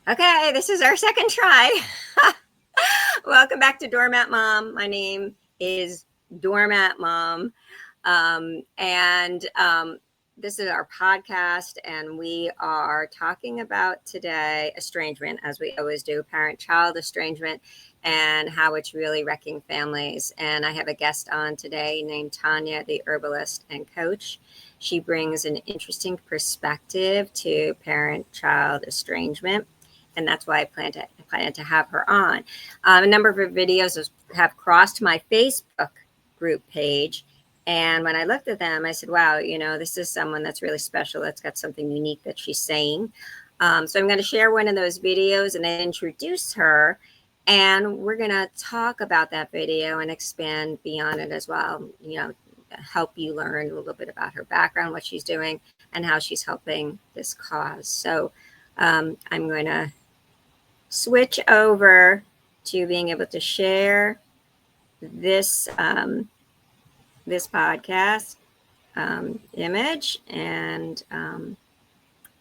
Okay, this is our second try. Welcome back to Doormat Mom. My name is Doormat Mom. And this is our podcast, and we are talking about today estrangement, as we always do, parent-child estrangement, and how it's really wrecking families. And I have a guest on today named Tania the Herbalist and Coach. She brings an interesting perspective to parent-child estrangement, and that's why I plan to have her on. A number of her videos have crossed my Facebook group page, and when I looked at them, I said, "Wow, this is someone that's really special. That's got something unique that she's saying." So I'm going to share one of those videos and introduce her, and we're going to talk about that video and expand beyond it as well. Help you learn a little bit about her background, what she's doing, and how she's helping this cause. So I'm going to switch over to being able to share this this podcast image, and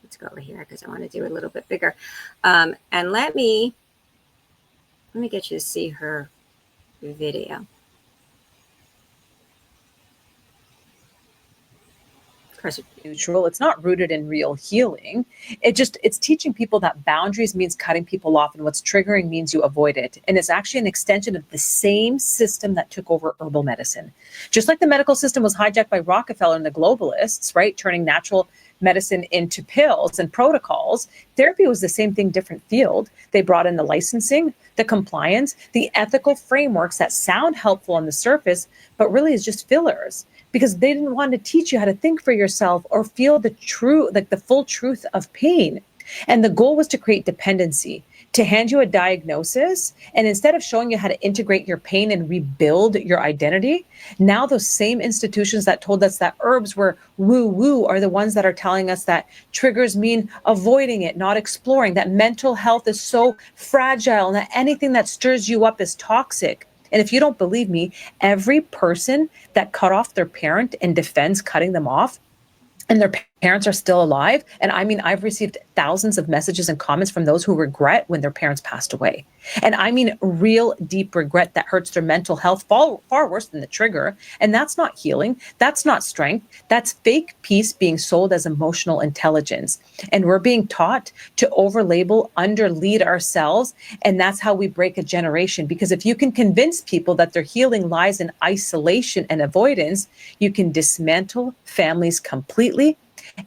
let's go over here because I want to do it a little bit bigger. And let me get you to see her video. Neutral. It's not rooted in real healing. It's teaching people that boundaries means cutting people off, and what's triggering means you avoid it. And it's actually an extension of the same system that took over herbal medicine. Just like the medical system was hijacked by Rockefeller and the globalists, right? Turning natural medicine into pills and protocols. Therapy was the same thing, different field. They brought in the licensing, the compliance, the ethical frameworks that sound helpful on the surface, but really is just fillers, because they didn't want to teach you how to think for yourself or feel the full truth of pain. And the goal was to create dependency, to hand you a diagnosis. And instead of showing you how to integrate your pain and rebuild your identity, now those same institutions that told us that herbs were woo-woo are the ones that are telling us that triggers mean avoiding it, not exploring, that mental health is so fragile, and that anything that stirs you up is toxic. And if you don't believe me, every person that cut off their parent and defends cutting them off, and their parents are still alive. And I mean, I've received thousands of messages and comments from those who regret when their parents passed away. And I mean, real deep regret that hurts their mental health far worse than the trigger. And that's not healing. That's not strength. That's fake peace being sold as emotional intelligence. And we're being taught to overlabel, underlead ourselves. And that's how we break a generation. Because if you can convince people that their healing lies in isolation and avoidance, you can dismantle families completely,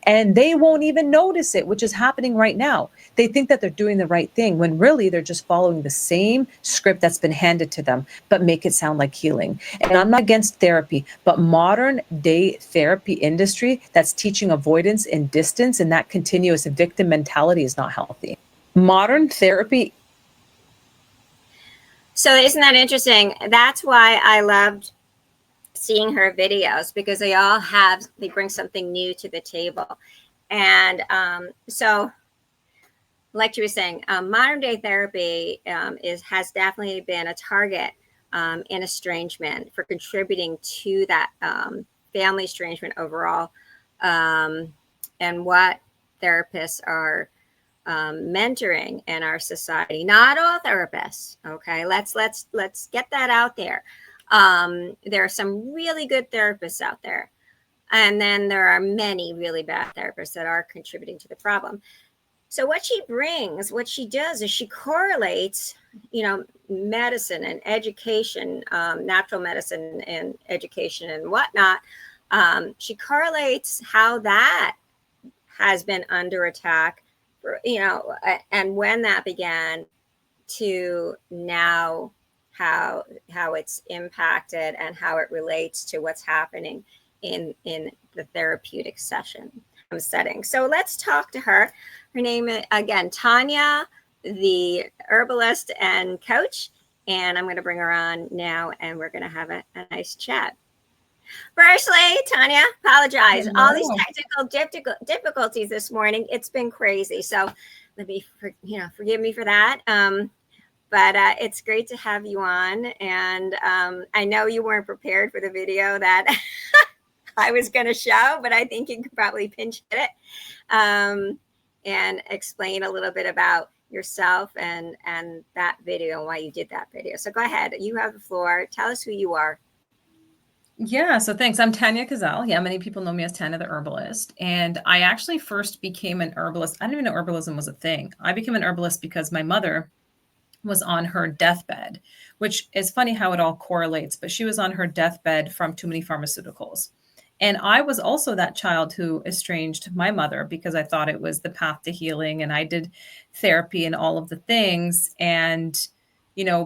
and they won't even notice it, which is happening right now. They think that they're doing the right thing when really they're just following the same script that's been handed to them, but make it sound like healing. And I'm not against therapy, but modern day therapy industry that's teaching avoidance and distance and that continuous victim mentality is not healthy. Modern therapy. So isn't that interesting? That's why I loved seeing her videos, because they bring something new to the table. And so like you were saying, modern day therapy has definitely been a target in estrangement for contributing to that family estrangement overall, and what therapists are mentoring in our society. Not all therapists, okay? Let's get that out there. There are some really good therapists out there, and then there are many really bad therapists that are contributing to the problem. So what she does is she correlates, medicine and education, natural medicine and education and whatnot. She correlates how that has been under attack, and when that began, to now how it's impacted and how it relates to what's happening in the therapeutic setting. So let's talk to her. Her name is, again, Tania the Herbalist and Coach, and I'm going to bring her on now, and we're going to have a nice chat. Firstly, Tania, apologize. Hello. All these technical difficulties this morning. It's been crazy. So let me, forgive me for that. But it's great to have you on. And I know you weren't prepared for the video that I was going to show, but I think you could probably pinch hit it and explain a little bit about yourself and that video and why you did that video. So go ahead. You have the floor. Tell us who you are. Yeah, so thanks. I'm Tania Kazal. Yeah, many people know me as Tania the Herbalist. And I actually first became an herbalist. I didn't even know herbalism was a thing. I became an herbalist because my mother was on her deathbed, which is funny how it all correlates, but she was on her deathbed from too many pharmaceuticals. And I was also that child who estranged my mother because I thought it was the path to healing. And I did therapy and all of the things. And,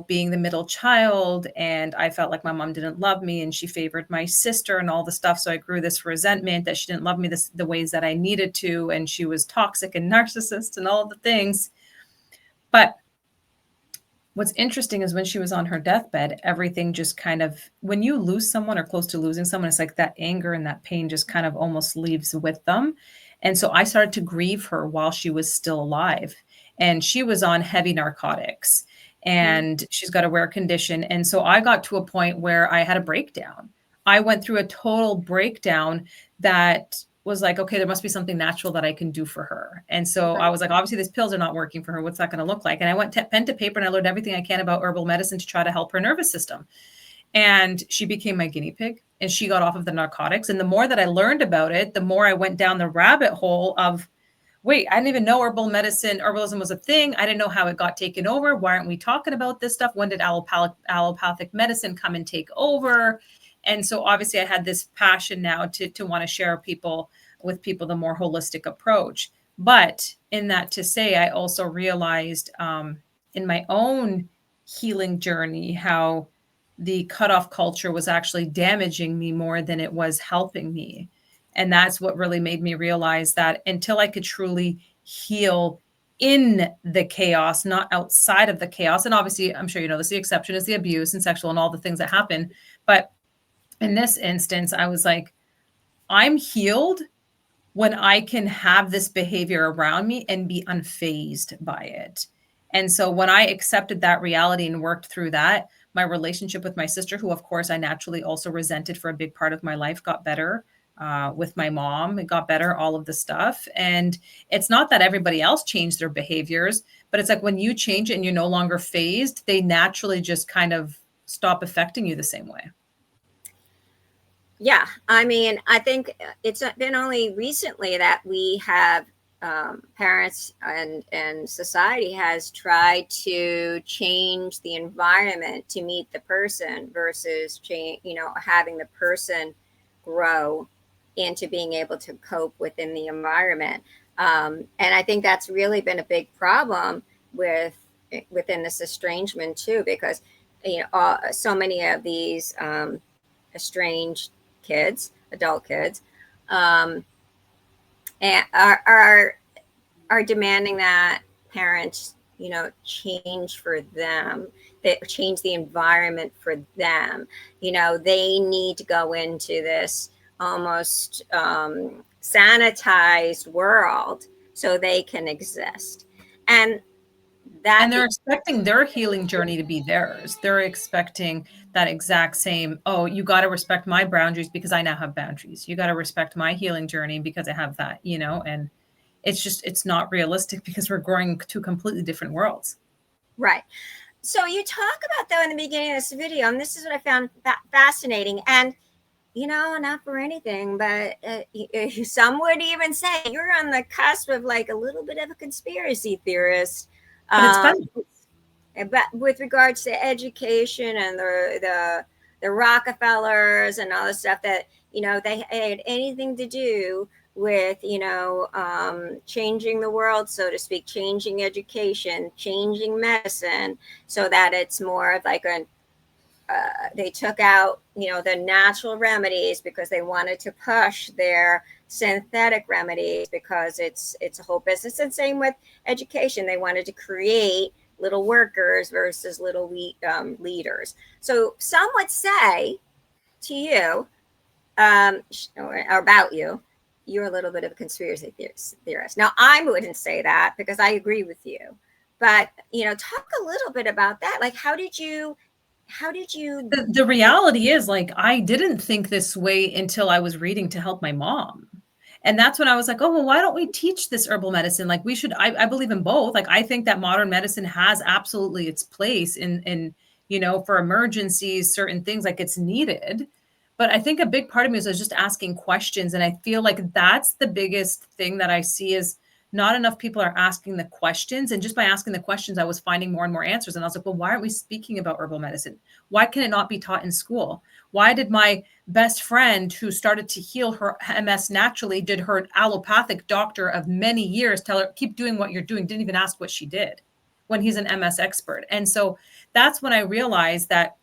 being the middle child, and I felt like my mom didn't love me and she favored my sister and all the stuff. So I grew this resentment that she didn't love me the ways that I needed to. And she was toxic and narcissist and all of the things. But what's interesting is when she was on her deathbed, everything just kind of, when you lose someone or close to losing someone, it's like that anger and that pain just kind of almost leaves with them. And so I started to grieve her while she was still alive. And she was on heavy narcotics and she's got a rare condition. And so I got to a point where I had a breakdown. I went through a total breakdown that was like, okay, there must be something natural that I can do for her. And so I was like, obviously these pills are not working for her. What's that going to look like? And I went pen to paper and I learned everything I can about herbal medicine to try to help her nervous system. And she became my guinea pig and she got off of the narcotics. And the more that I learned about it, the more I went down the rabbit hole of, wait, I didn't even know herbalism was a thing. I didn't know how it got taken over. Why aren't we talking about this stuff? When did allopathic medicine come and take over? And so obviously I had this passion now to want to share with people the more holistic approach. But in that to say, I also realized in my own healing journey how the cutoff culture was actually damaging me more than it was helping me. And that's what really made me realize that until I could truly heal in the chaos, not outside of the chaos. And obviously, I'm sure you know this, the exception is the abuse and sexual and all the things that happen. But in this instance, I was like, I'm healed when I can have this behavior around me and be unfazed by it. And so when I accepted that reality and worked through that, my relationship with my sister, who of course I naturally also resented for a big part of my life, got better. With my mom, it got better, all of the stuff. And it's not that everybody else changed their behaviors, but it's like when you change it and you're no longer phased, they naturally just kind of stop affecting you the same way. Yeah, I mean, I think it's been only recently that we have parents and society has tried to change the environment to meet the person versus having the person grow into being able to cope within the environment. And I think that's really been a big problem within this estrangement too, because so many of these estranged kids, adult kids, and are demanding that parents, change for them, that change the environment for them. They need to go into this almost sanitized world so they can exist. And they're expecting their healing journey to be theirs. They're expecting that exact same, oh, you got to respect my boundaries because I now have boundaries. You got to respect my healing journey because I have that, and it's not realistic because we're growing two completely different worlds. Right. So you talk about, though, in the beginning of this video, and this is what I found fascinating, and not for anything, but some would even say you're on the cusp of like a little bit of a conspiracy theorist. But it's fun. But with regards to education and the Rockefellers and all the stuff that they had anything to do with changing the world, so to speak, changing education, changing medicine, so that it's more of like they took out the natural remedies because they wanted to push their synthetic remedies because it's a whole business. And same with education, they wanted to create little workers versus little leaders. So some would say to you or about you, you're a little bit of a conspiracy theorist. Now I wouldn't say that because I agree with you, but talk a little bit about that. Like how did you the reality is, like, I didn't think this way until I was reading to help my mom. And that's when I was like, oh, well, why don't we teach this herbal medicine? Like we should, I believe in both. Like I think that modern medicine has absolutely its place in, you know, for emergencies, certain things, like it's needed. But I think a big part of me is just asking questions. And I feel like that's the biggest thing that I see is not enough people are asking the questions. And just by asking the questions, I was finding more and more answers. And I was like, well, why aren't we speaking about herbal medicine? Why can it not be taught in school? Why did my best friend who started to heal her MS naturally, did her allopathic doctor of many years tell her, keep doing what you're doing, didn't even ask what she did when he's an MS expert. And so that's when I realized that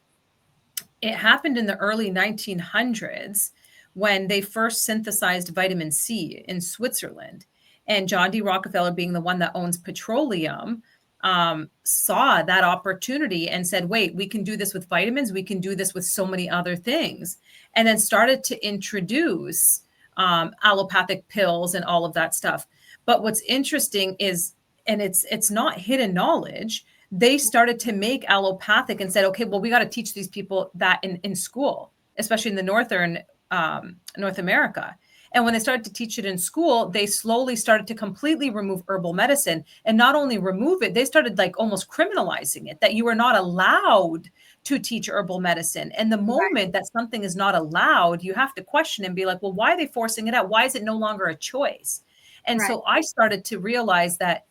it happened in the early 1900s when they first synthesized vitamin C in Switzerland. And John D. Rockefeller, being the one that owns petroleum, saw that opportunity and said, wait, we can do this with vitamins. We can do this with so many other things. And then started to introduce allopathic pills and all of that stuff. But what's interesting is, and it's not hidden knowledge, they started to make allopathic and said, okay, well, we got to teach these people that in school, especially in the northern North America. And when they started to teach it in school, they slowly started to completely remove herbal medicine. And not only remove it, they started like almost criminalizing it, that you are not allowed to teach herbal medicine. And the moment that something is not allowed, you have to question and be like, well, why are they forcing it out? Why is it no longer a choice? And so I started to realize that,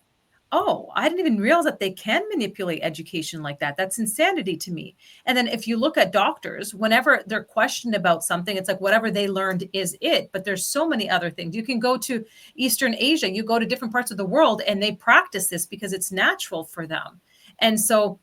oh, I didn't even realize that they can manipulate education like that. That's insanity to me. And then if you look at doctors, whenever they're questioned about something, it's like whatever they learned is it. But there's so many other things. You can go to Eastern Asia, you go to different parts of the world, and they practice this because it's natural for them. And so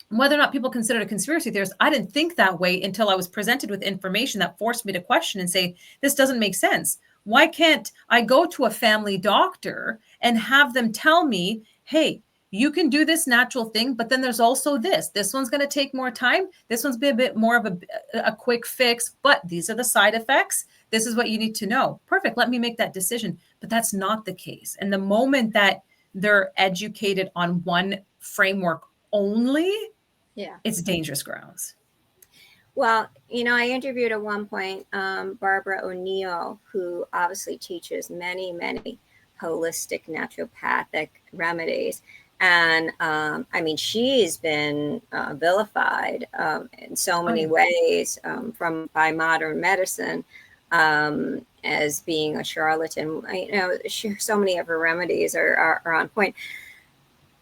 whether or not people consider it a conspiracy theorist, I didn't think that way until I was presented with information that forced me to question and say, this doesn't make sense. Why can't I go to a family doctor and have them tell me, hey, you can do this natural thing, but then there's also this. This one's going to take more time. This one's be a bit more of a quick fix, but these are the side effects. This is what you need to know. Perfect. Let me make that decision. But that's not the case. And the moment that they're educated on one framework only, it's dangerous grounds. Well, you know, I interviewed at one point Barbara O'Neill, who obviously teaches many, many holistic naturopathic remedies. And I mean, she's been vilified in so many ways by modern medicine as being a charlatan. You know, so many of her remedies are on point.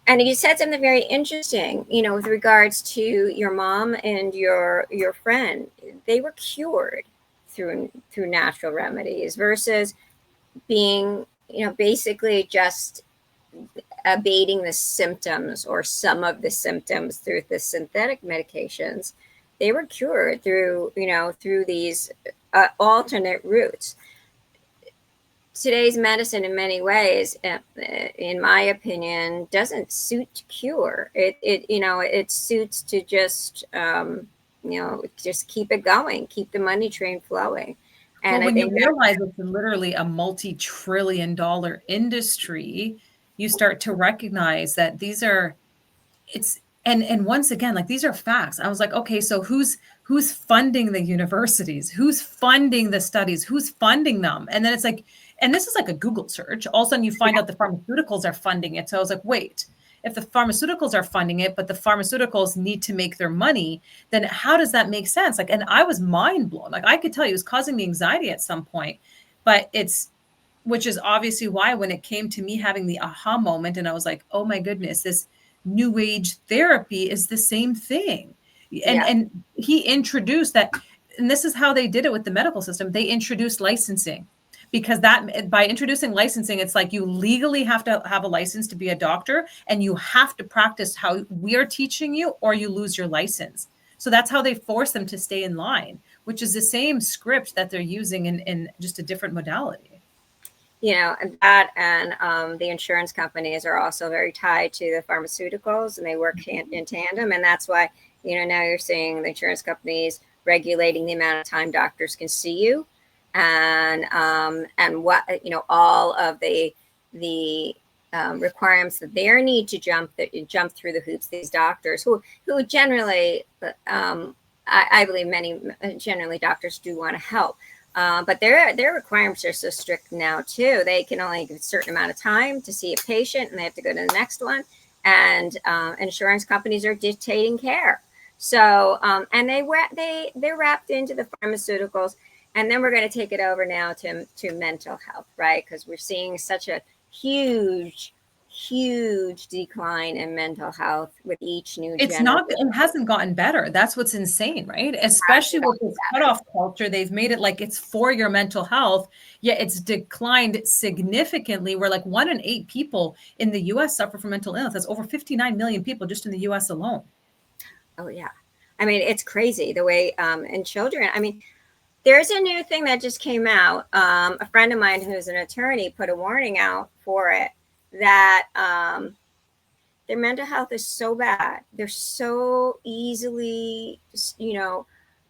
And you said something very interesting, you know, with regards to your mom and your friend. They were cured through natural remedies versus being, you know, basically just abating the symptoms or some of the symptoms through the synthetic medications. They were cured through, you know, through these alternate routes. Today's medicine, in many ways, in my opinion, doesn't suit cure. It you know, it suits to just you know, just keep it going, keep the money train flowing. And when you realize it's literally a multi-trillion-dollar industry, you start to recognize that these are, and once again, like these are facts. I was like, okay, so who's funding the universities? Who's funding the studies? Who's funding them? And then it's like, and this is like a Google search. All of a sudden you find out the pharmaceuticals are funding it. So I was like, wait, if the pharmaceuticals are funding it, but the pharmaceuticals need to make their money, then how does that make sense? Like, and I was mind blown. Like I could tell you it was causing me anxiety at some point, but which is obviously why when it came to me having the aha moment and I was like, oh my goodness, this new age therapy is the same thing. And he introduced that, and this is how they did it with the medical system. They introduced licensing, because that by introducing licensing, it's like you legally have to have a license to be a doctor and you have to practice how we're teaching you or you lose your license. So that's how they force them to stay in line, which is the same script that they're using in just a different modality. You know, that and the insurance companies are also very tied to the pharmaceuticals, and they work in tandem. And that's why, you know, now you're seeing the insurance companies regulating the amount of time doctors can see you, and what, you know, all of the requirements that they need to jump through the hoops. These doctors who generally, I believe generally doctors do want to help. But their requirements are so strict now too. They can only give a certain amount of time to see a patient, and they have to go to the next one. And insurance companies are dictating care. So and they're wrapped into the pharmaceuticals. And then we're going to take it over now to mental health, right? Because we're seeing such a huge decline in mental health with each new It's generation. not, it hasn't gotten better. That's what's insane, right? Especially with this cutoff culture, they've made it like it's for your mental health, yet it's declined significantly. Where like 1 in 8 people in the US suffer from mental illness. That's over 59 million people just in the US alone. Oh yeah. I mean, it's crazy the way in children. I mean, there's a new thing that just came out. A friend of mine who's an attorney put a warning out for it that their mental health is so bad. They're so easily,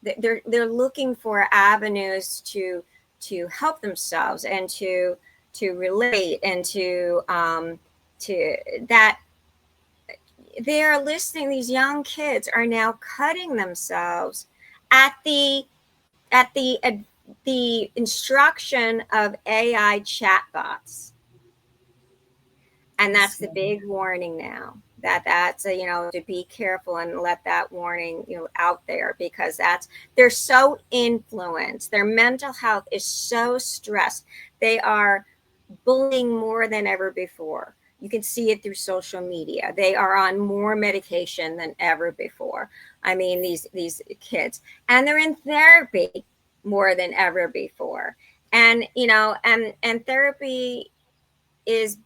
they're looking for avenues to help themselves and to relate and to that they are listening. These young kids are now cutting themselves at the instruction of AI chatbots. And that's the big warning now, that's to be careful and let that warning out there, because they're so influenced. Their mental health is so stressed. They are bullying more than ever before. You can see it through social media. They are on more medication than ever before. I mean, these kids, and they're in therapy more than ever before. And and therapy is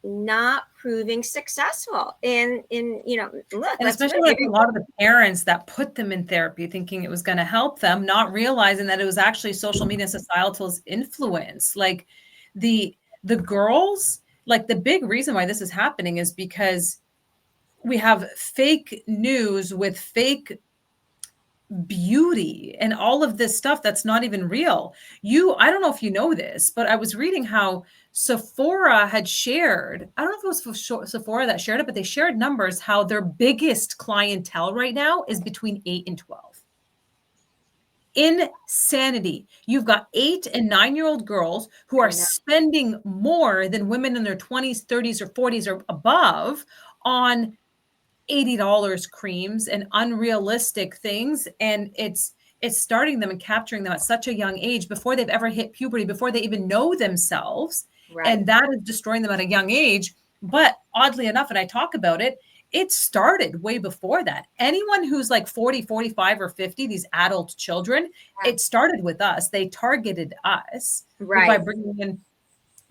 not proving successful in look, and especially like a lot of the parents that put them in therapy thinking it was going to help them, not realizing that it was actually social media societal's influence. Like the girls, like the big reason why this is happening is because we have fake news with fake beauty and all of this stuff that's not even real. I don't know if you know this, but I was reading how Sephora had shared, I don't know if it was Sephora that shared it, but they shared numbers how their biggest clientele right now is between 8 and 12. Insanity. You've got 8 and 9-year-old girls who are spending more than women in their 20s, 30s, or 40s or above on $80 creams and unrealistic things. And it's starting them and capturing them at such a young age before they've ever hit puberty, before they even know themselves. Right. And that is destroying them at a young age. But oddly enough, and I talk about it, it started way before that. Anyone who's like 40, 45, or 50, these adult children, it started with us. They targeted us by bringing in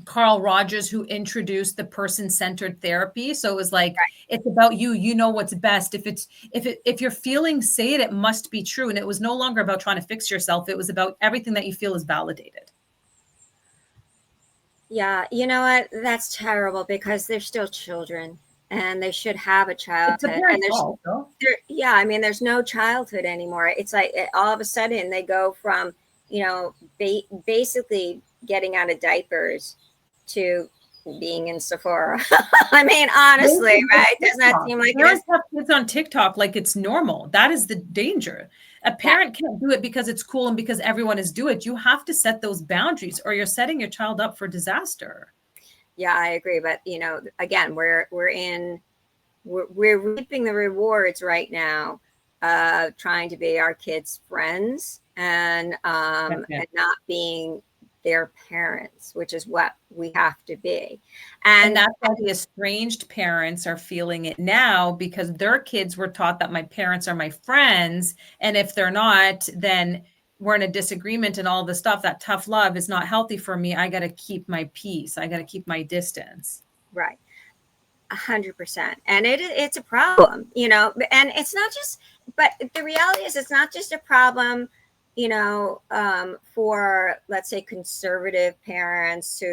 Carl Rogers, who introduced the person-centered therapy. So it was like, it's about you, you know what's best. If you're feeling, say it must be true. And it was no longer about trying to fix yourself. It was about everything that you feel is validated. Yeah. You know what? That's terrible, because they're still children and they should have a childhood. And I mean, there's no childhood anymore. It's like all of a sudden they go from, basically getting out of diapers to being in Sephora. I mean, honestly, right? Doesn't that seem like parents have kids on TikTok like it's normal? That is the danger. A parent can't do it because it's cool and because everyone is doing it. You have to set those boundaries, or you're setting your child up for disaster. Yeah, I agree. But again, we're reaping the rewards right now, trying to be our kids' friends and not being their parents, which is what we have to be. And that's why the estranged parents are feeling it now, because their kids were taught that my parents are my friends. And if they're not, then we're in a disagreement and all the stuff. That tough love is not healthy for me. I got to keep my peace. I got to keep my distance. Right. 100%. And it's a problem, and it's not just, but the reality is it's not just a problem, for, let's say, conservative parents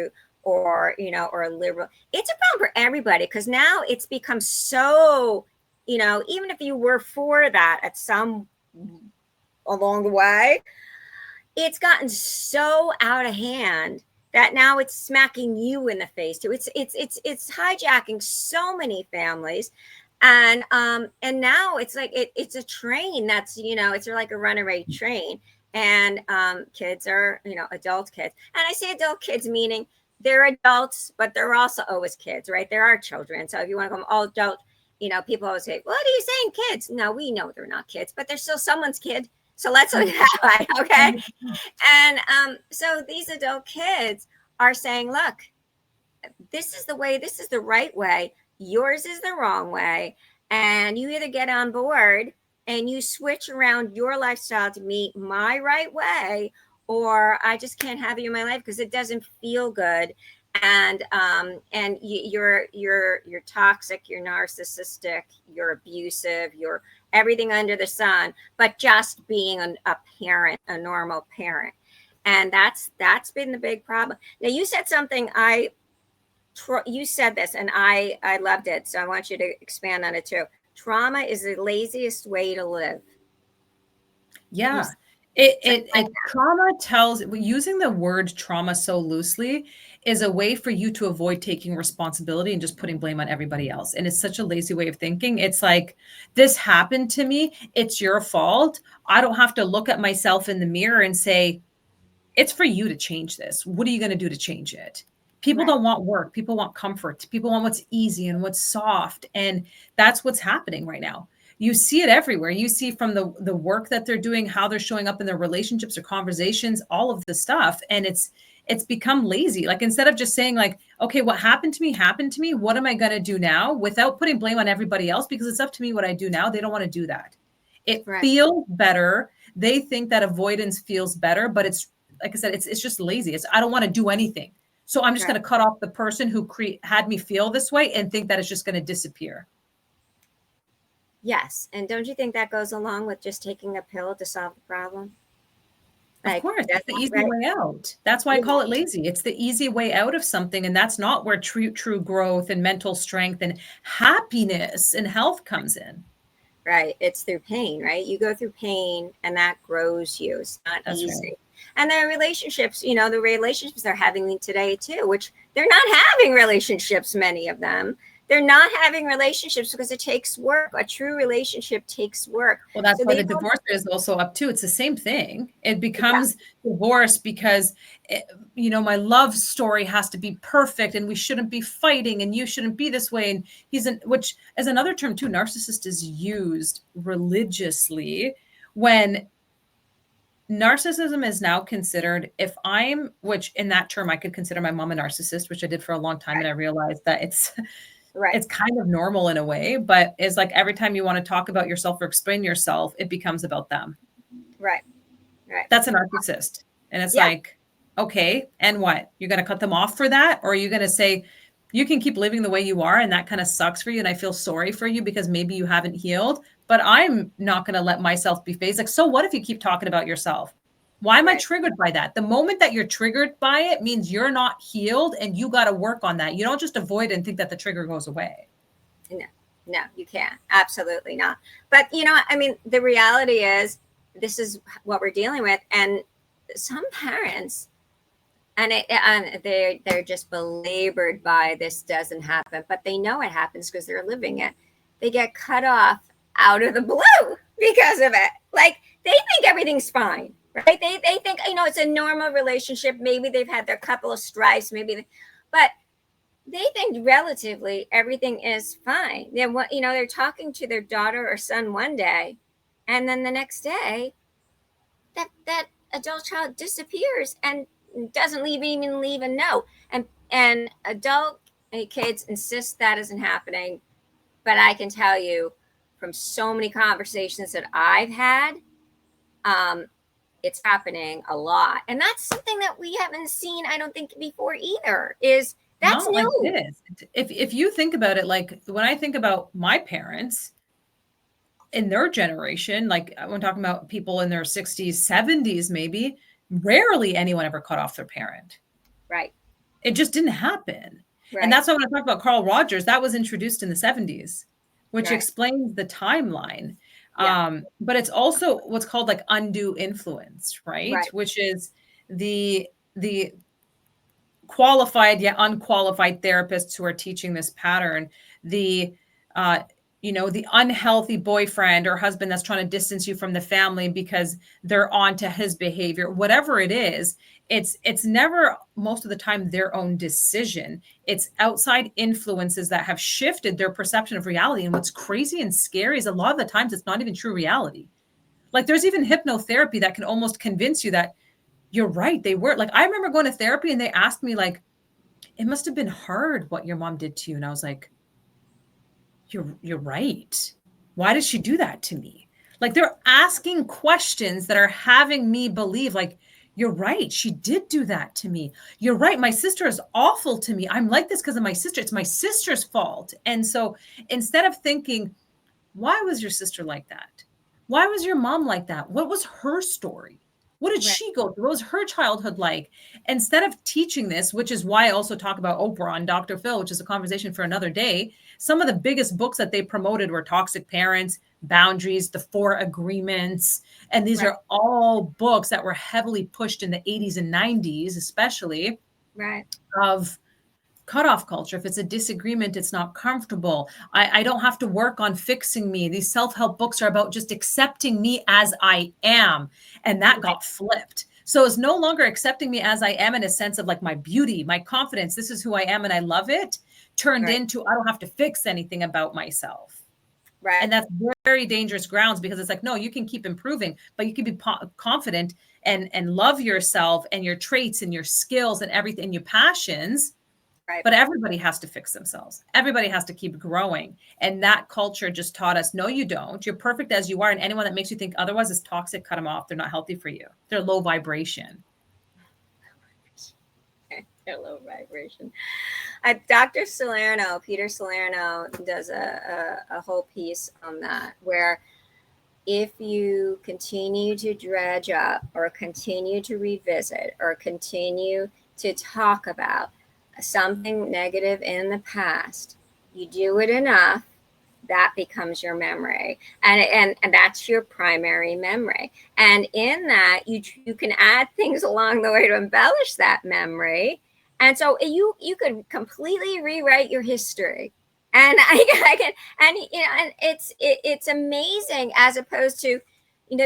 or liberal. It's a problem for everybody, because now it's become so, even if you were for that at some along the way, it's gotten so out of hand that now it's smacking you in the face too. It's hijacking so many families. And now it's like it's a train that's it's like a runaway train, And kids are, adult kids. And I say adult kids meaning they're adults, but they're also always kids, right? There are children. So if you want to go all adult, people always say, what are you saying, kids? No, we know they're not kids, but they're still someone's kid. So let's look at that way, okay? And so these adult kids are saying, look, this is the way, this is the right way, yours is the wrong way. And you either get on board and you switch around your lifestyle to meet my right way, or I just can't have you in my life because it doesn't feel good. And you're toxic, you're narcissistic, you're abusive, you're everything under the sun, but just being a parent, a normal parent. And that's been the big problem. Now you said something you said this and I loved it, so I want you to expand on it too. Trauma is the laziest way to live. Yeah. It trauma tells, using the word trauma so loosely is a way for you to avoid taking responsibility and just putting blame on everybody else. And it's such a lazy way of thinking. It's like, this happened to me, it's your fault. I don't have to look at myself in the mirror and say, it's for you to change this. What are you going to do to change it? People don't want work. People want comfort. People want what's easy and what's soft. And that's what's happening right now. You see it everywhere. You see from the work that they're doing, how they're showing up in their relationships or conversations, all of the stuff. And it's become lazy. Like, instead of just saying like, okay, what happened to me happened to me. What am I going to do now, without putting blame on everybody else? Because it's up to me what I do now. They don't want to do that. It feels better. They think that avoidance feels better, but it's, like I said, it's just lazy. I don't want to do anything. So I'm just going to cut off the person who had me feel this way and think that it's just going to disappear. Yes. And don't you think that goes along with just taking a pill to solve the problem? Of course, that's the easy way out. That's why I call it lazy. It's the easy way out of something. And that's not where true growth and mental strength and happiness and health comes in. Right. It's through pain, right? You go through pain and that grows you. It's not easy. Right. And the relationships, the relationships they're having today too, which they're not having relationships, many of them. They're not having relationships because it takes work. A true relationship takes work. Well, that's why the divorce is also up too. It's the same thing. It becomes divorce because, my love story has to be perfect and we shouldn't be fighting and you shouldn't be this way. And which as another term too, narcissist is used religiously when narcissism is now considered, which in that term, I could consider my mom a narcissist, which I did for a long time. And I realized that it's kind of normal in a way, but it's like every time you want to talk about yourself or explain yourself, it becomes about them. Right. That's a narcissist. And it's like, okay, and what? You're going to cut them off for that? Or are you going to say, you can keep living the way you are and that kind of sucks for you and I feel sorry for you because maybe you haven't healed, but I'm not going to let myself be phased. Like, so what if you keep talking about yourself? Why am I triggered by that? The moment that you're triggered by it means you're not healed and you got to work on that. You don't just avoid it and think that the trigger goes away. No, you can't. Absolutely not. But, the reality is this is what we're dealing with. And some parents, and they're just belabored by this doesn't happen, but they know it happens because they're living it. They get cut off out of the blue because of it. Like, they think everything's fine. Right? They think, it's a normal relationship. Maybe they've had their couple of strifes, but they think relatively everything is fine. They're talking to their daughter or son one day, and then the next day, that adult child disappears and doesn't even leave a note. And adult kids insist that isn't happening. But I can tell you from so many conversations that I've had, it's happening a lot. And that's something that we haven't seen, I don't think, before either, that's new. It is. If you think about it, like when I think about my parents in their generation, like when talking about people in their 60s, 70s, maybe, rarely anyone ever cut off their parent. Right. It just didn't happen. Right. And that's why when I talk about Carl Rogers, that was introduced in the 70s, which explains the timeline. But it's also what's called like undue influence, right? Which is the qualified yet unqualified therapists who are teaching this pattern. the unhealthy boyfriend or husband that's trying to distance you from the family because they're on to his behavior, whatever it is, it's never most of the time their own decision. It's outside influences that have shifted their perception of reality. And what's crazy and scary is a lot of the times it's not even true reality. Like there's even hypnotherapy that can almost convince you that you're right. They were like, I remember going to therapy and they asked me like, it must have been hard what your mom did to you. And I was like, you're right. Why did she do that to me? Like they're asking questions that are having me believe like, you're right. She did do that to me. You're right. My sister is awful to me. I'm like this because of my sister. It's my sister's fault. And so instead of thinking, why was your sister like that? Why was your mom like that? What was her story? What did Right. she go through? What was her childhood like? Instead of teaching this, which is why I also talk about Oprah and Dr. Phil, which is a conversation for another day. Some of the biggest books that they promoted were Toxic Parents, Boundaries, The Four Agreements. And these Right. are all books that were heavily pushed in the 80s and 90s, especially Right. of cutoff culture. If it's a disagreement, it's not comfortable. I don't have to work on fixing me. These self-help books are about just accepting me as I am. And that got flipped. So it's no longer accepting me as I am in a sense of like my beauty, my confidence. This is who I am and I love it. Turned Right. into I don't have to fix anything about myself. Right. And that's very dangerous grounds because it's like, no, you can keep improving, but you can be confident and love yourself and your traits and your skills and everything and your passions. Right. But everybody has to fix themselves. Everybody has to keep growing. And that culture just taught us, no, you don't. You're perfect as you are. And anyone that makes you think otherwise is toxic. Cut them off. They're not healthy for you. They're low vibration. They're low vibration. Dr. Salerno, Peter Salerno, does a whole piece on that where if you continue to dredge up or continue to revisit or continue to talk about something negative in the past, you do it enough, that becomes your memory, and that's your primary memory. And in that, you can add things along the way to embellish that memory, and so you could completely rewrite your history. And I can, and and it's amazing, as opposed to,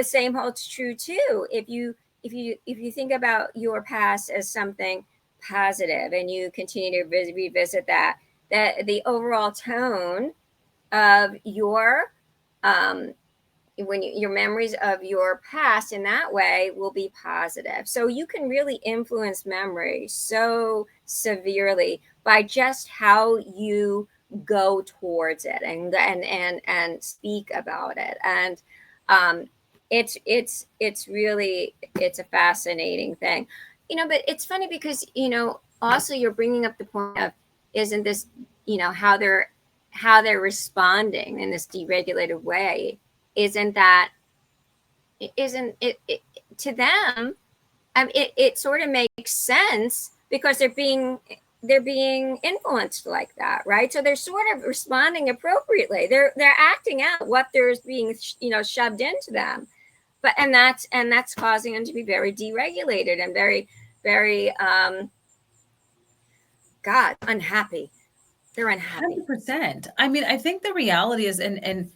same holds true too. If you think about your past as something positive and you continue to revisit that the overall tone of your your memories of your past in that way will be positive. So you can really influence memory so severely by just how you go towards it and speak about it. And it's really, it's a fascinating thing, but it's funny because also you're bringing up the point of, isn't this how they're responding in this deregulated way, isn't it to them, it sort of makes sense because they're being influenced like that, right? So they're sort of responding appropriately. They're acting out what there's being shoved into them, but and that's causing them to be very deregulated and very, very unhappy. They're unhappy. 100%. I mean, I think the reality is, and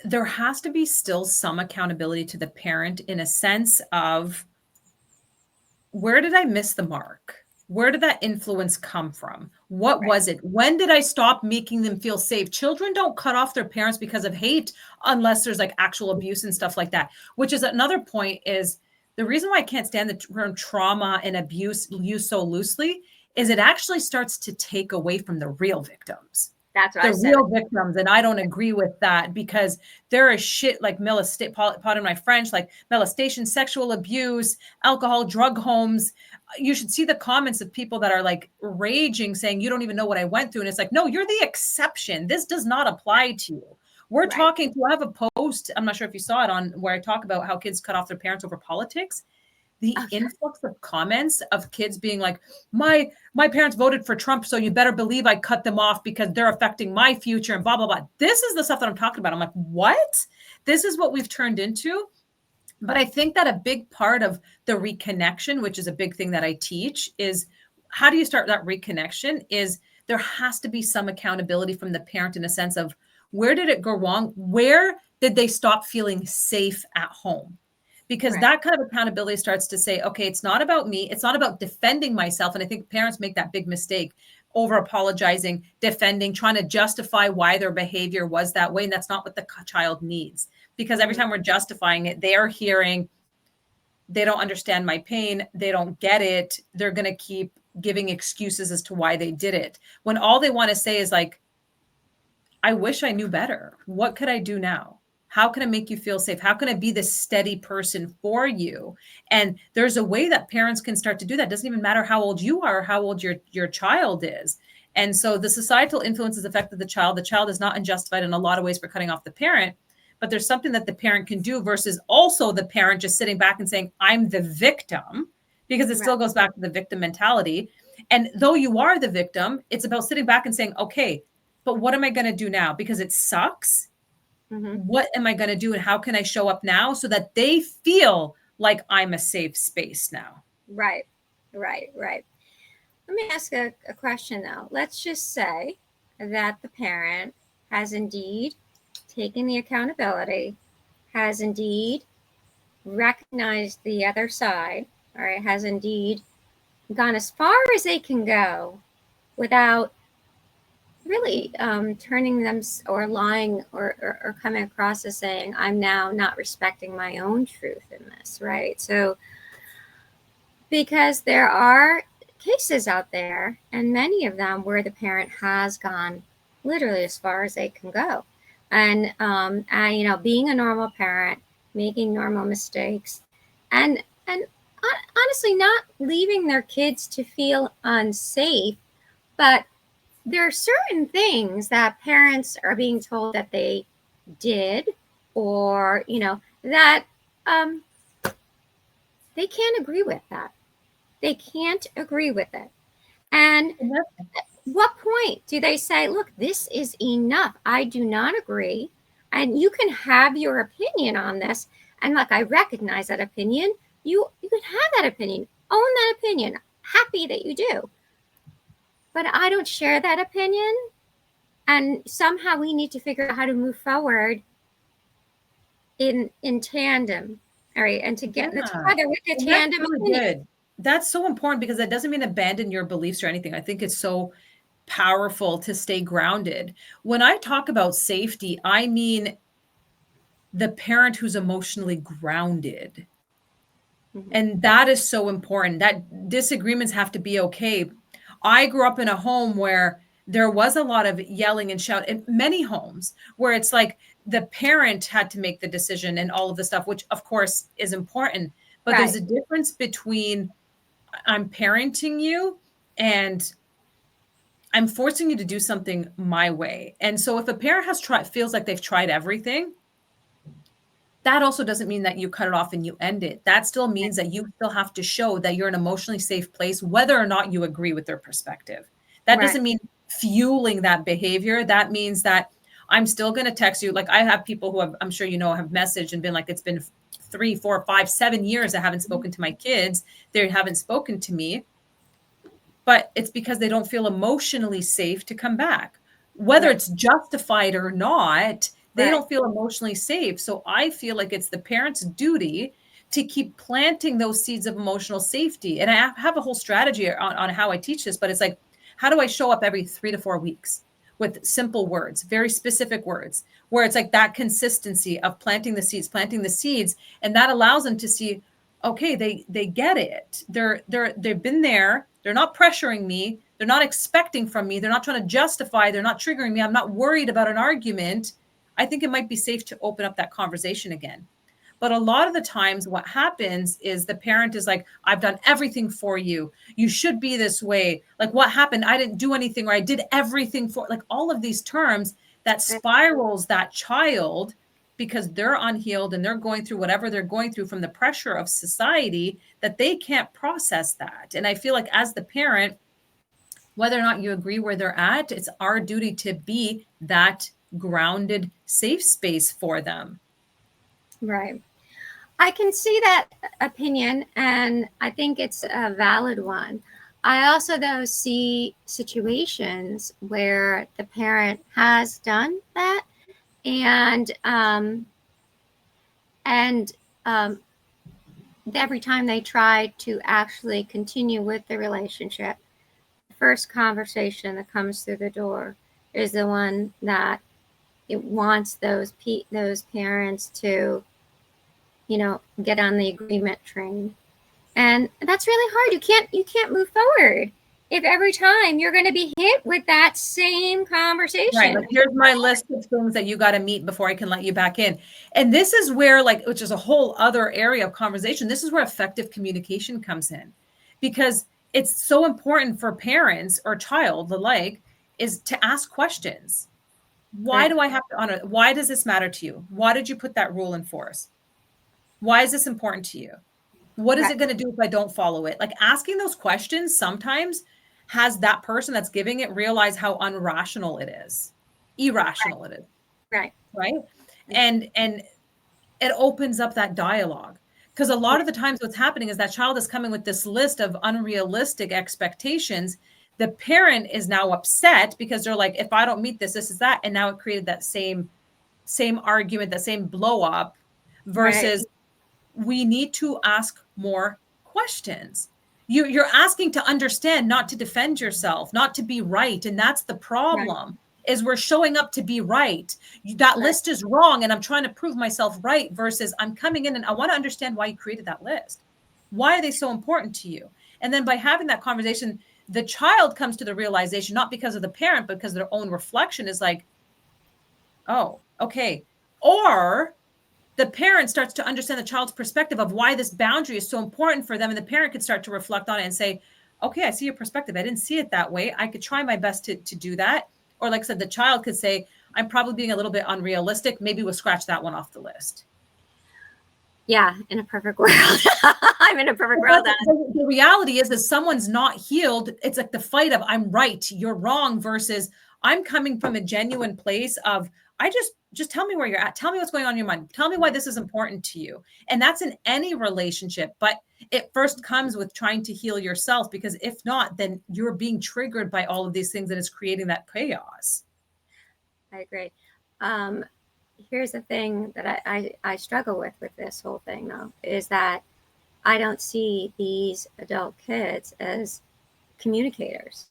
there has to be still some accountability to the parent in a sense of, where did I miss the mark? Where did that influence come from? What was it? When did I stop making them feel safe? Children don't cut off their parents because of hate unless there's like actual abuse and stuff like that, which is another point. Is the reason why I can't stand the term trauma and abuse used so loosely is it actually starts to take away from the real victims. That's what The I said. real victims. And I don't agree with that, because there is shit like pardon my French, like molestation, sexual abuse, alcohol, drug homes. You should see the comments of people that are like raging, saying, you don't even know what I went through. And it's like, no, you're the exception. This does not apply to you. We're talking to, I have a post, I'm not sure if you saw it, on where I talk about how kids cut off their parents over politics. The influx of comments of kids being like, my parents voted for Trump, so you better believe I cut them off because they're affecting my future and blah, blah, blah. This is the stuff that I'm talking about. I'm like, what? This is what we've turned into. But I think that a big part of the reconnection, which is a big thing that I teach, is how do you start that reconnection, is there has to be some accountability from the parent in a sense of, where did it go wrong? Where did they stop feeling safe at home? Because that kind of accountability starts to say, okay, it's not about me. It's not about defending myself. And I think parents make that big mistake, over apologizing, defending, trying to justify why their behavior was that way. And that's not what the child needs. Because every time we're justifying it, they are hearing, they don't understand my pain. They don't get it. They're going to keep giving excuses as to why they did it. When all they want to say is like, I wish I knew better. What could I do now? How can I make you feel safe? How can I be the steady person for you? And there's a way that parents can start to do that. It doesn't even matter how old you are or how old your child is. And so the societal influences affected the child. The child is not unjustified in a lot of ways for cutting off the parent, but there's something that the parent can do versus also the parent just sitting back and saying, I'm the victim, because it still goes back to the victim mentality. And though you are the victim, it's about sitting back and saying, okay, but what am I going to do now? Because it sucks. What am I going to do? And how can I show up now so that they feel like I'm a safe space now? Right. Let me ask a question though. Let's just say that the parent has indeed taken the accountability, has indeed recognized the other side, all right, has indeed gone as far as they can go without really turning them or lying or coming across as saying, I'm now not respecting my own truth in this, right? So, because there are cases out there, and many of them where the parent has gone literally as far as they can go. And you know, being a normal parent, making normal mistakes, and honestly not leaving their kids to feel unsafe, but there are certain things that parents are being told that they did, or you know, that they can't agree with that. They can't agree with it. And at what point do they say, look, this is enough. I do not agree. And you can have your opinion on this. And look, I recognize that opinion. You can have that opinion. Own that opinion. Happy that you do. But I don't share that opinion. And somehow we need to figure out how to move forward in tandem. All right. And to get together with the tandem. That's really good. That's so important, because that doesn't mean abandon your beliefs or anything. I think it's so powerful to stay grounded. When I talk about safety, I mean the parent who's emotionally grounded. And that is so important. That disagreements have to be okay. I grew up in a home where there was a lot of yelling and shout, in many homes where it's like the parent had to make the decision and all of the stuff, which of course is important. But there's a difference between I'm parenting you and I'm forcing you to do something my way. And so if a parent feels like they've tried everything, that also doesn't mean that you cut it off and you end it. That still means that you still have to show that you're an emotionally safe place, whether or not you agree with their perspective. That doesn't mean fueling that behavior. That means that I'm still going to text you. Like I have people who have, I'm sure you know, have messaged and been like, it's been 3, 4, 5, 7 years I haven't spoken to my kids. They haven't spoken to me. But it's because they don't feel emotionally safe to come back. Whether it's justified or not, they don't feel emotionally safe. So I feel like it's the parent's duty to keep planting those seeds of emotional safety. And I have a whole strategy on how I teach this, but it's like, how do I show up every 3 to 4 weeks with simple words, very specific words, where it's like that consistency of planting the seeds. And that allows them to see, okay, they get it. They've been there. They're not pressuring me. They're not expecting from me. They're not trying to justify. They're not triggering me. I'm not worried about an argument. I think it might be safe to open up that conversation again. But a lot of the times what happens is the parent is like, I've done everything for you. You should be this way. Like what happened? I didn't do anything, or I did everything for, like all of these terms that spirals that child, because they're unhealed and they're going through whatever they're going through from the pressure of society, that they can't process that. And I feel like as the parent, whether or not you agree where they're at, it's our duty to be that grounded, safe space for them. Right. I can see that opinion, and I think it's a valid one. I also though see situations where the parent has done that, and and um, every time they try to actually continue with the relationship, the first conversation that comes through the door is the one that it wants those parents to, get on the agreement train. And that's really hard. You can't move forward if every time you're going to be hit with that same conversation. Right. Like, here's my list of things that you got to meet before I can let you back in. And this is where, like, which is a whole other area of conversation. This is where effective communication comes in, because it's so important for parents or child alike is to ask questions. Why Right. do I have to honor? Why does this matter to you? Why did you put that rule in force? Why is this important to you? What is Right. it going to do if I don't follow it? Like, asking those questions sometimes has that person that's giving it realize how irrational it is. Right. Right. And it opens up that dialogue, because a lot of the times what's happening is that child is coming with this list of unrealistic expectations. The parent is now upset because they're like, if I don't meet this is that. And now it created that same argument, that same blow up, versus we need to ask more questions. You're asking to understand, not to defend yourself, not to be right. And that's the problem, is we're showing up to be right. That list is wrong, and I'm trying to prove myself right, versus I'm coming in and I want to understand why you created that list. Why are they so important to you? And then by having that conversation, the child comes to the realization, not because of the parent, but because of their own reflection, is like, oh, okay. Or the parent starts to understand the child's perspective of why this boundary is so important for them. And the parent could start to reflect on it and say, okay, I see your perspective. I didn't see it that way. I could try my best to do that. Or like I said, the child could say, I'm probably being a little bit unrealistic. Maybe we'll scratch that one off the list. Yeah, in a perfect world. I'm in a perfect world. The reality is that someone's not healed. It's like the fight of I'm right, you're wrong, versus I'm coming from a genuine place of, I just tell me where you're at. Tell me what's going on in your mind. Tell me why this is important to you. And that's in any relationship. But it first comes with trying to heal yourself, because if not, then you're being triggered by all of these things and it's creating that chaos. I agree. Here's the thing that I struggle with this whole thing, though, is that I don't see these adult kids as communicators.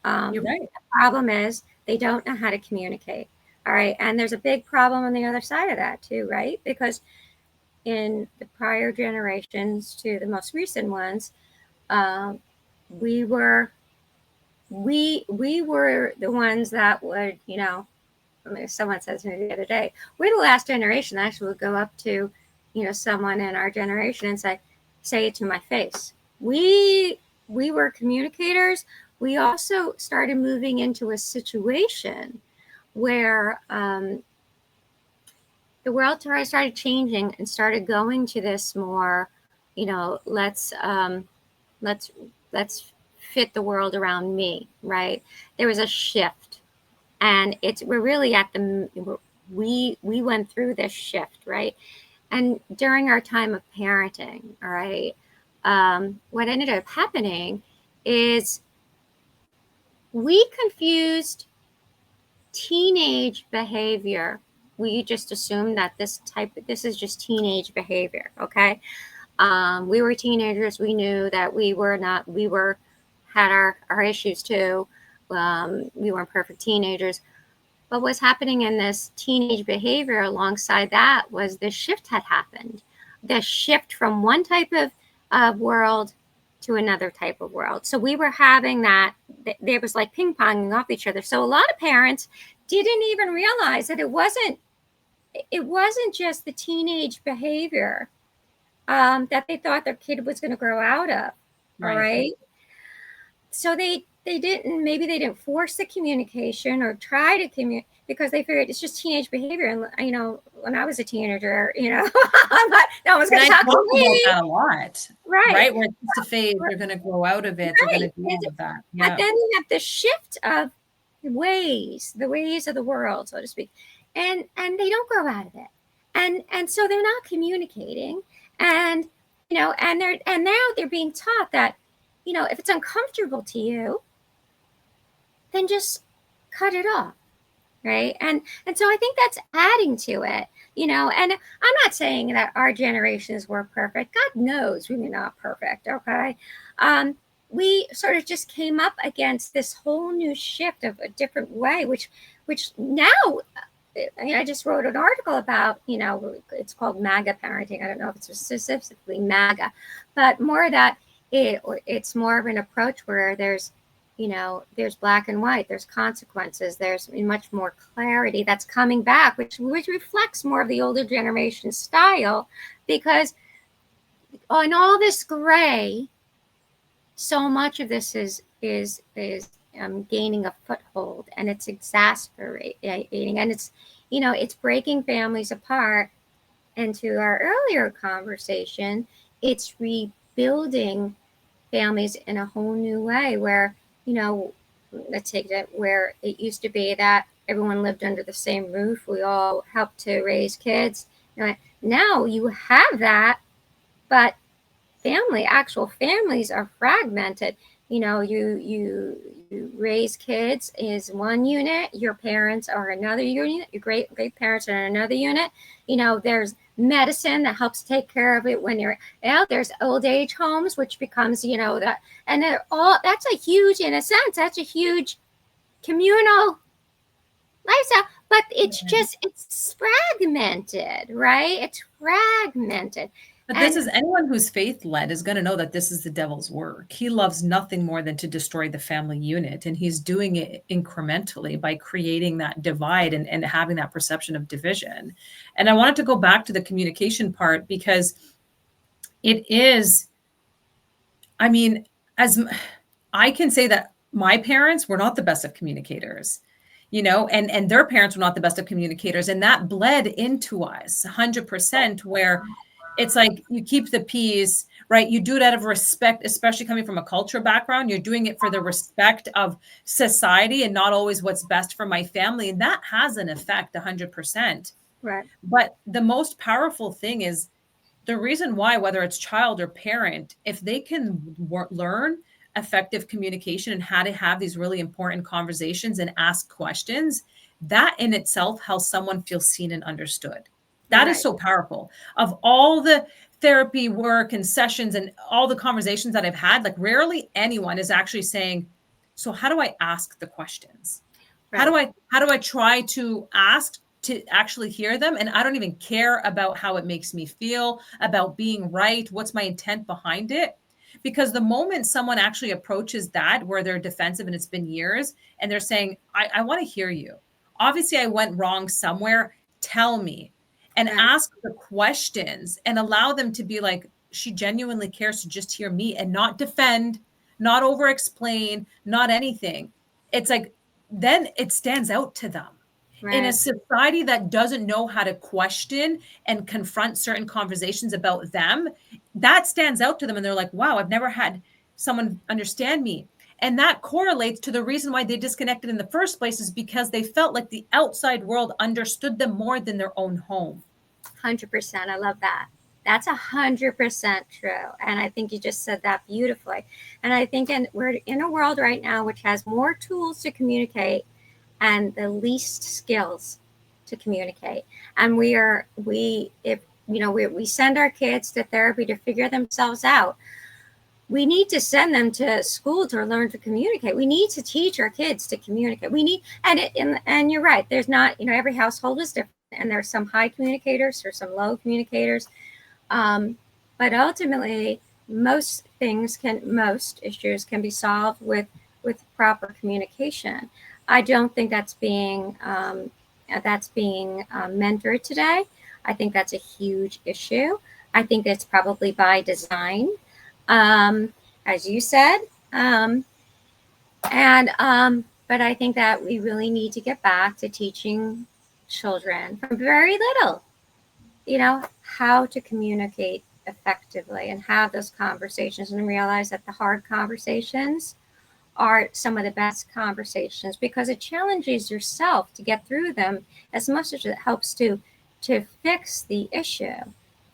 You're right. The problem is they don't know how to communicate. All right. And there's a big problem on the other side of that too, right? Because in the prior generations to the most recent ones, we were the ones that would, I mean, someone says to me the other day, we're the last generation that actually would go up to, someone in our generation and say it to my face. We were communicators. We also started moving into a situation where the world started changing and started going to this more, let's fit the world around me, right? There was a shift, and we're really at we went through this shift, right? And during our time of parenting, all right, what ended up happening is we confused teenage behavior. We just assumed that this is just teenage behavior. Okay. We were teenagers. We knew that we had our issues too. We weren't perfect teenagers, but what's happening in this teenage behavior alongside that was this shift had happened. The shift from one type of world to another type of world. So we were having that, there was like ping ponging off each other. So a lot of parents didn't even realize that it wasn't just the teenage behavior that they thought their kid was going to grow out of. All right. So maybe they didn't force the communication or try to communicate, because they figured it's just teenage behavior. And, when I was a teenager, no one's going to talk to me. About that a lot. Right. Where it's just a phase, they're going to grow out of it. They're going to deal with that. Yeah. But then you have the shift of the ways of the world, so to speak. And they don't grow out of it. And so they're not communicating. And, and now they're being taught that if it's uncomfortable to you, then just cut it off. Right. And so I think that's adding to it, and I'm not saying that our generations were perfect. God knows we were not perfect. Okay. We sort of just came up against this whole new shift of a different way, which now, I just wrote an article about, it's called MAGA parenting. I don't know if it's specifically MAGA, but more that it's more of an approach where there's black and white, there's consequences, there's much more clarity that's coming back, which reflects more of the older generation style, because on all this gray, so much of this is gaining a foothold, and it's exasperating, and it's breaking families apart. And to our earlier conversation, it's rebuilding families in a whole new way, where let's take that, where it used to be that everyone lived under the same roof, we all helped to raise kids. Now you have that, but actual families are fragmented. You raise kids is one unit, your parents are another unit, your great parents are another unit. There's medicine that helps take care of it when you're out. There's old age homes, which becomes, that, and that's a huge, in a sense, that's a huge communal lifestyle, but it's fragmented, right? It's fragmented. But this is, anyone who's faith-led is going to know that this is the devil's work. He loves nothing more than to destroy the family unit. And he's doing it incrementally by creating that divide and having that perception of division. And I wanted to go back to the communication part, because it is, as I can say that my parents were not the best of communicators, and their parents were not the best of communicators. And that bled into us 100%, where it's like, you keep the peace, right? You do it out of respect, especially coming from a culture background. You're doing it for the respect of society and not always what's best for my family. And that has an effect 100%. Right. But the most powerful thing is the reason why, whether it's child or parent, if they can learn effective communication and how to have these really important conversations and ask questions, that in itself helps someone feel seen and understood. That is so powerful. Of all the therapy work and sessions and all the conversations that I've had, like, rarely anyone is actually saying, so how do I ask the questions? Right. How do I try to ask to actually hear them? And I don't even care about how it makes me feel, about being right. What's my intent behind it? Because the moment someone actually approaches that, where they're defensive and it's been years, and they're saying, I want to hear you. Obviously, I went wrong somewhere. Tell me. And ask the questions and allow them to be like, she genuinely cares to just hear me and not defend, not over explain, not anything. It's like, then it stands out to them. Right. In a society that doesn't know how to question and confront certain conversations about them, that stands out to them. And they're like, wow, I've never had someone understand me. And that correlates to the reason why they disconnected in the first place, is because they felt like the outside world understood them more than their own home. 100%. I love that. That's 100% true. And I think you just said that beautifully. And I think we're in a world right now which has more tools to communicate and the least skills to communicate. And we send our kids to therapy to figure themselves out. We need to send them to school to learn to communicate. We need to teach our kids to communicate. And you're right. There's not, every household is different, and there's some high communicators, there's some low communicators. But ultimately, most issues can be solved with proper communication. I don't think that's being mentored today. I think that's a huge issue. I think that's probably by design. As you said, but I think that we really need to get back to teaching children from very little, how to communicate effectively and have those conversations, and realize that the hard conversations are some of the best conversations, because it challenges yourself to get through them as much as it helps to fix the issue.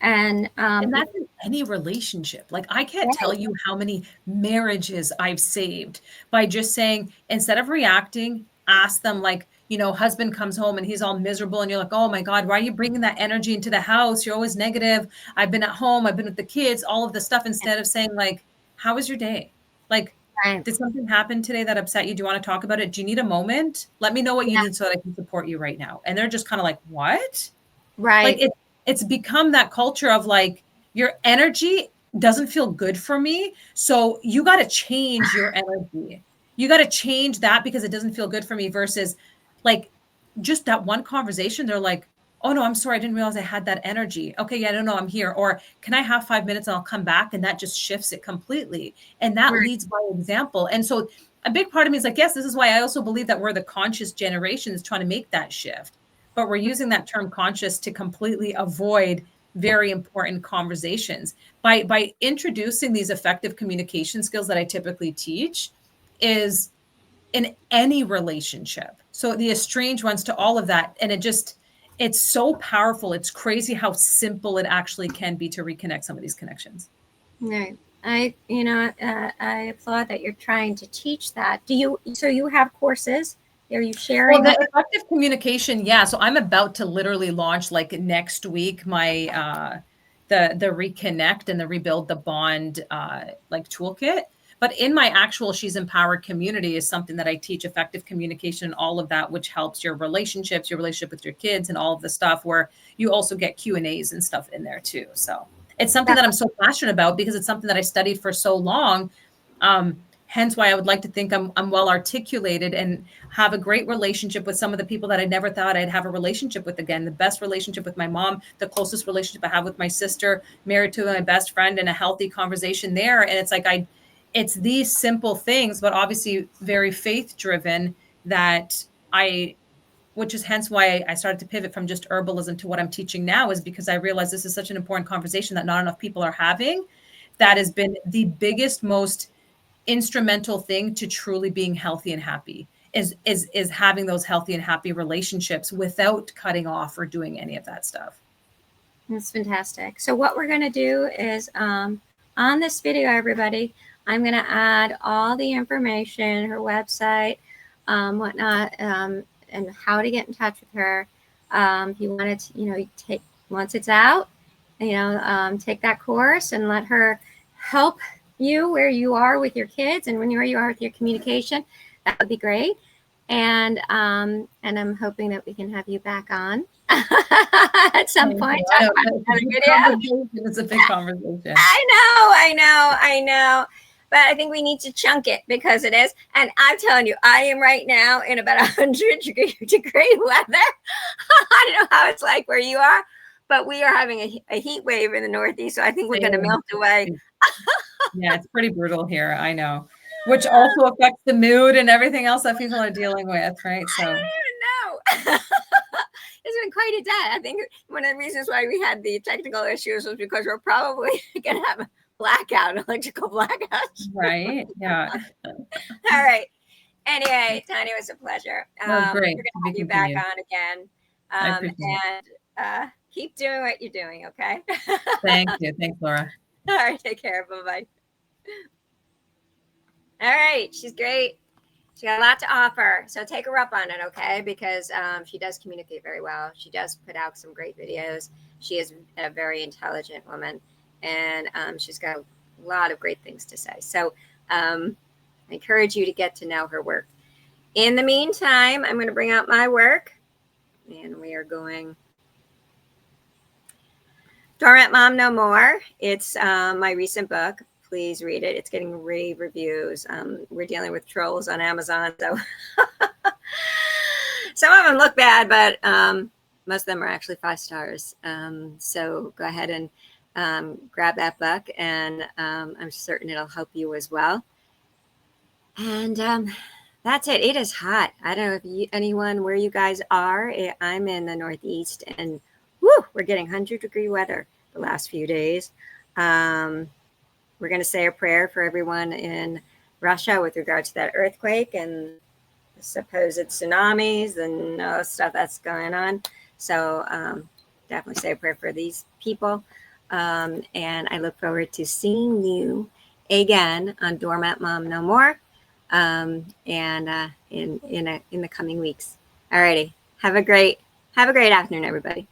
And that's in any relationship. Like, I can't tell you how many marriages I've saved by just saying, instead of reacting, ask them, like, you know, husband comes home and he's all miserable and you're like, oh my God, why are you bringing that energy into the house? You're always negative. I've been at home. I've been with the kids, all of this stuff, instead of saying, like, how was your day? Like, Right. did something happen today that upset you? Do you want to talk about it? Do you need a moment? Let me know what you Yeah. need so that I can support you right now. And they're just kind of like, what? Right. Like, it's become that culture of like, your energy doesn't feel good for me. So you got to change your energy. You got to change that because it doesn't feel good for me, versus like just that one conversation. They're like, oh no, I'm sorry. I didn't realize I had that energy. Okay. Yeah, no, I'm here. Or can I have 5 minutes and I'll come back? And that just shifts it completely. And that Right. leads by example. And so a big part of me is like, yes, this is why I also believe that we're the conscious generation is trying to make that shift. But we're using that term conscious to completely avoid very important conversations. By introducing these effective communication skills that I typically teach, is in any relationship. So the estranged ones to all of that. And it's so powerful. It's crazy how simple it actually can be to reconnect some of these connections. Right. I applaud that you're trying to teach that. So you have courses? Are you sharing? Well, the effective communication, yeah. So I'm about to literally launch, like, next week, my the Reconnect and the Rebuild the Bond like toolkit. But in my actual She's Empowered community is something that I teach effective communication and all of that, which helps your relationships, your relationship with your kids, and all of the stuff, where you also get Q&As and stuff in there too. So it's something that I'm so passionate about because it's something that I studied for so long. Hence why I would like to think I'm well articulated and have a great relationship with some of the people that I never thought I'd have a relationship with again. The best relationship with my mom, the closest relationship I have with my sister, married to my best friend, and a healthy conversation there. And it's like, it's these simple things, but obviously very faith driven, which is hence why I started to pivot from just herbalism to what I'm teaching now, is because I realized this is such an important conversation that not enough people are having. That has been the biggest, most instrumental thing to truly being healthy and happy, is having those healthy and happy relationships without cutting off or doing any of that stuff. That's fantastic. So what we're going to do is on this video, everybody, I'm going to add all the information, her website, whatnot, and how to get in touch with her. If you wanted to, once it's out, take that course and let her help you where you are with your kids and where you are with your communication. That would be great. And I'm hoping that we can have you back on at some point. It's a big conversation. I know. But I think we need to chunk it because it is. And I'm telling you, I am right now in about 100 degree weather. I don't know how it's like where you are, but we are having a heat wave in the Northeast. So I think we're going to melt away. Yeah, it's pretty brutal here. I know. Which also affects the mood and everything else that people are dealing with, right? So I don't even know. It's been quite a day. I think one of the reasons why we had the technical issues was because we're probably going to have a blackout, electrical blackout. Right. Yeah. All right. Anyway, Tania, it was a pleasure. Great. We're going to have you back on again. I appreciate it. Keep doing what you're doing, okay? Thank you. Thanks, Laura. All right. Take care. Bye-bye. All right. She's great. She got a lot to offer. So take her up on it, okay? Because she does communicate very well. She does put out some great videos. She is a very intelligent woman. And she's got a lot of great things to say. So I encourage you to get to know her work. In the meantime, I'm going to bring out my work. And we are going Doormat Mom No More. It's my recent book. Please read it. It's getting rave reviews. We're dealing with trolls on Amazon. So some of them look bad, but most of them are actually 5 stars. So go ahead and grab that book, and I'm certain it'll help you as well. And that's it. It is hot. I don't know if anyone where you guys are. I'm in the Northeast, and we're getting 100 degree weather the last few days. We're going to say a prayer for everyone in Russia with regard to that earthquake and supposed tsunamis and stuff that's going on. So definitely say a prayer for these people. And I look forward to seeing you again on Doormat Mom No More, and in the coming weeks. Alrighty, have a great afternoon, everybody.